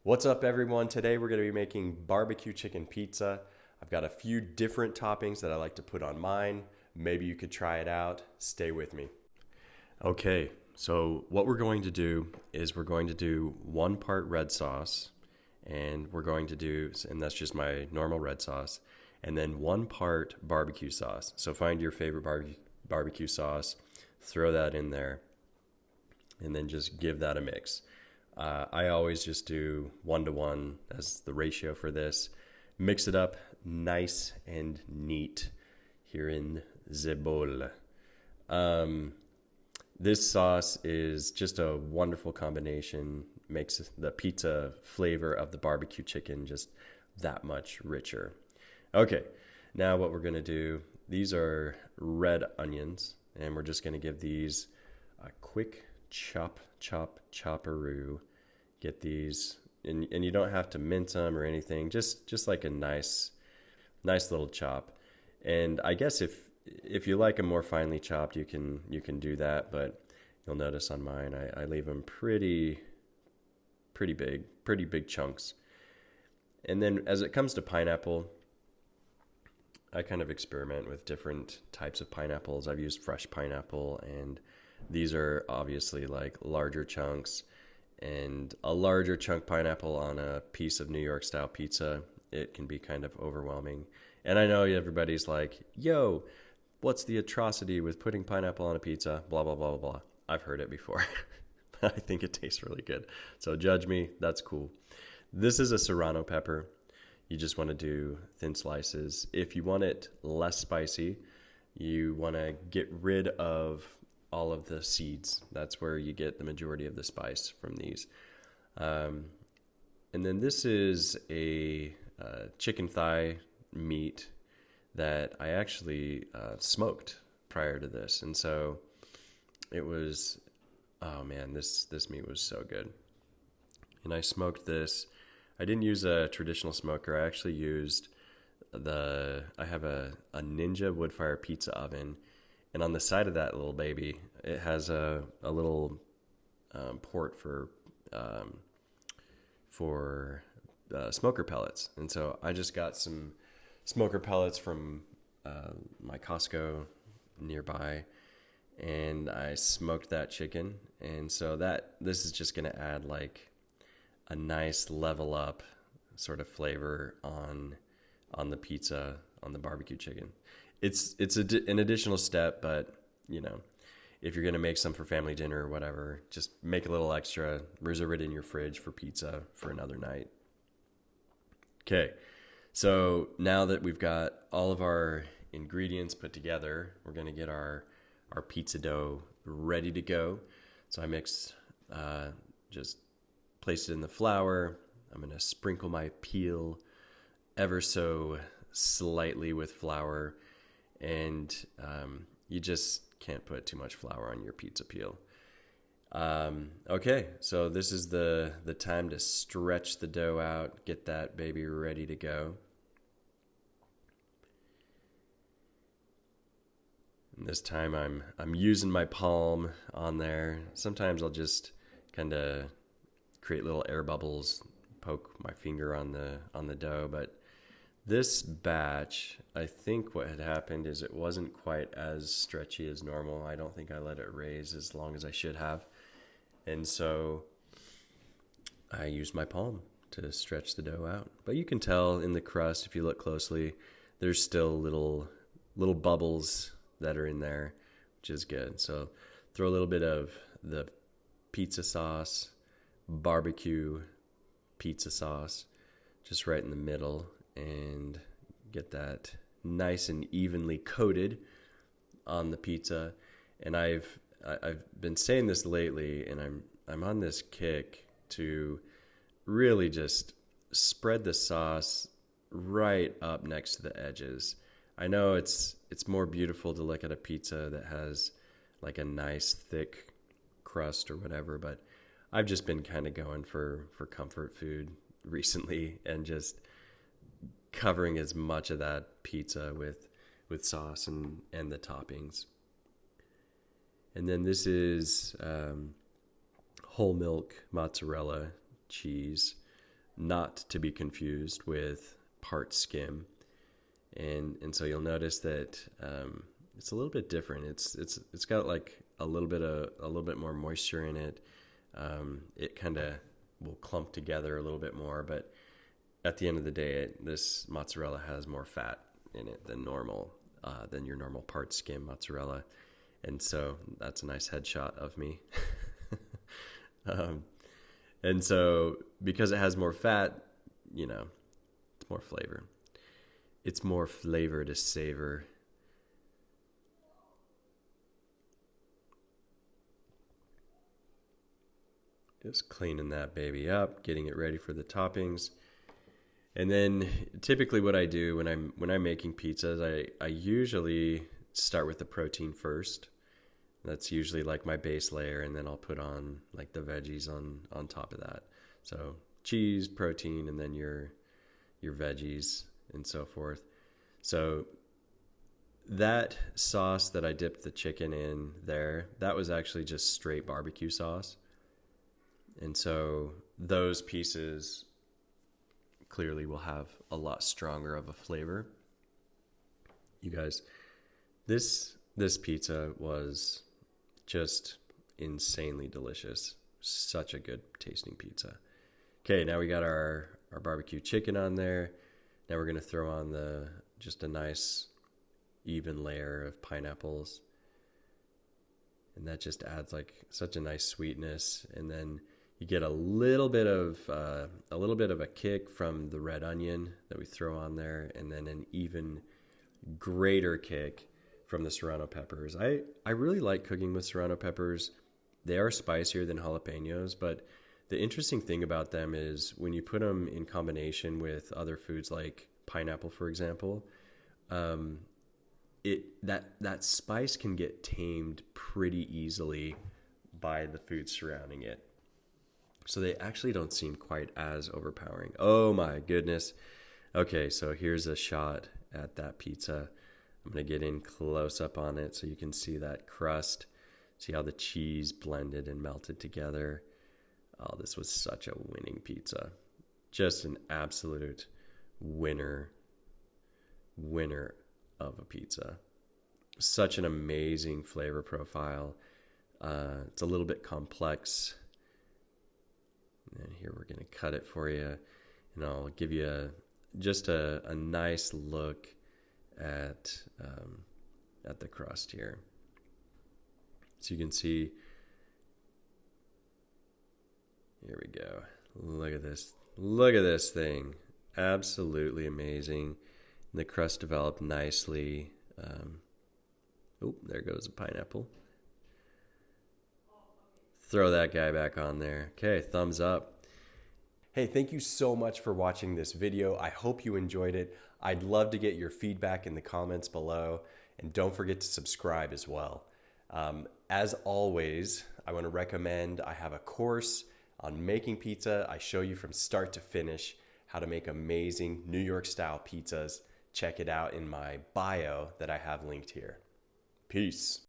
What's up, everyone? Today we're going to be making barbecue chicken pizza. I've got a few different toppings that I like to put on mine. Maybe you could try it out. Stay with me. Okay, so what we're going to do is we're going to do 1 part red sauce, and and that's just my normal red sauce, and then 1 part barbecue sauce. So find your favorite barbecue sauce, throw that in there, and then just give that a mix. I always just do 1-to-1 as the ratio for this. Mix it up nice and neat here in the bowl. This sauce is just a wonderful combination. Makes the pizza flavor of the barbecue chicken just that much richer. Okay, now what we're going to do, these are red onions, and we're just going to give these a quick chopperoo. Get these, and you don't have to mince them or anything, just like a nice little chop. And I guess if you like them more finely chopped, you can do that, but you'll notice on mine I leave them pretty big chunks. And then as it comes to pineapple, I kind of experiment with different types of pineapples. I've used fresh pineapple, and these are obviously like larger chunks, and a larger chunk pineapple on a piece of New York style pizza, it can be kind of overwhelming. And I know everybody's like, yo, what's the atrocity with putting pineapple on a pizza? Blah, blah, blah, blah, blah. I've heard it before. I think it tastes really good. So judge me, that's cool. This is a serrano pepper. You just want to do thin slices. If you want it less spicy, you want to get rid of all of the seeds. That's where you get the majority of the spice from these. And then this is a chicken thigh meat that I actually smoked prior to this. And so it was, oh man, this meat was so good. And I smoked this. I didn't use a traditional smoker. I actually used I have a Ninja wood fire pizza oven. And on the side of that little baby, it has a little port for smoker pellets. And so I just got some smoker pellets from my Costco nearby, and I smoked that chicken. And so this is just going to add like a nice level up sort of flavor on the pizza, on the barbecue chicken. It's an additional step, but if you're going to make some for family dinner or whatever, just make a little extra, reserve it in your fridge for pizza for another night. Okay, so now that we've got all of our ingredients put together, we're going to get our pizza dough ready to go. So I mixed, just placed it in the flour. I'm going to sprinkle my peel ever so slightly with flour. And you just can't put too much flour on your pizza peel. Okay, so this is the time to stretch the dough out, get that baby ready to go. And this time I'm using my palm on there. Sometimes I'll just kind of create little air bubbles, poke my finger on the dough, but this batch, I think what had happened is it wasn't quite as stretchy as normal. I don't think I let it raise as long as I should have. And so I used my palm to stretch the dough out. But you can tell in the crust, if you look closely, there's still little bubbles that are in there, which is good. So throw a little bit of the pizza sauce, barbecue pizza sauce, just right in the middle, and get that nice and evenly coated on the pizza. And I've been saying this lately, and I'm on this kick to really just spread the sauce right up next to the edges. I know it's more beautiful to look at a pizza that has like a nice thick crust or whatever, but I've just been kind of going for comfort food recently, and just covering as much of that pizza with sauce and the toppings. And then this is whole milk mozzarella cheese. not to be confused with part skim. And so you'll notice that it's a little bit different. It's got like a little bit more moisture in it. It kind of will clump together a little bit more, but at the end of the day, this mozzarella has more fat in it than your normal part skim mozzarella. And so that's a nice headshot of me. And so because it has more fat, it's more flavor. It's more flavor to savor. Just cleaning that baby up, getting it ready for the toppings. And then typically what I do when I'm making pizzas, I usually start with the protein first. That's usually like my base layer, and then I'll put on like the veggies on top of that. So cheese, protein, and then your veggies and so forth. So that sauce that I dipped the chicken in there, that was actually just straight barbecue sauce. And so those pieces clearly will have a lot stronger of a flavor. You guys, this pizza was just insanely delicious. Such a good tasting pizza. Okay, now we got our barbecue chicken on there. Now we're going to throw on just a nice even layer of pineapples. And that just adds like such a nice sweetness. And then you get a little bit of a kick from the red onion that we throw on there, and then an even greater kick from the serrano peppers. I really like cooking with serrano peppers. They are spicier than jalapenos, but the interesting thing about them is when you put them in combination with other foods like pineapple, for example, that spice can get tamed pretty easily by the food surrounding it. So they actually don't seem quite as overpowering. Oh my goodness. Okay, so here's a shot at that pizza. I'm going to get in close up on it so you can see that crust. See how the cheese blended and melted together. Oh, this was such a winning pizza. Just an absolute winner of a pizza. Such an amazing flavor profile. It's a little bit complex. And here we're going to cut it for you, and I'll give you just a nice look at the crust here. So you can see, here we go. Look at this thing. Absolutely amazing. And the crust developed nicely. There goes a pineapple. Throw that guy back on there. Okay, thumbs up. Hey, thank you so much for watching this video. I hope you enjoyed it. I'd love to get your feedback in the comments below. And don't forget to subscribe as well. As always, I want to recommend I have a course on making pizza. I show you from start to finish how to make amazing New York style pizzas. Check it out in my bio that I have linked here. Peace.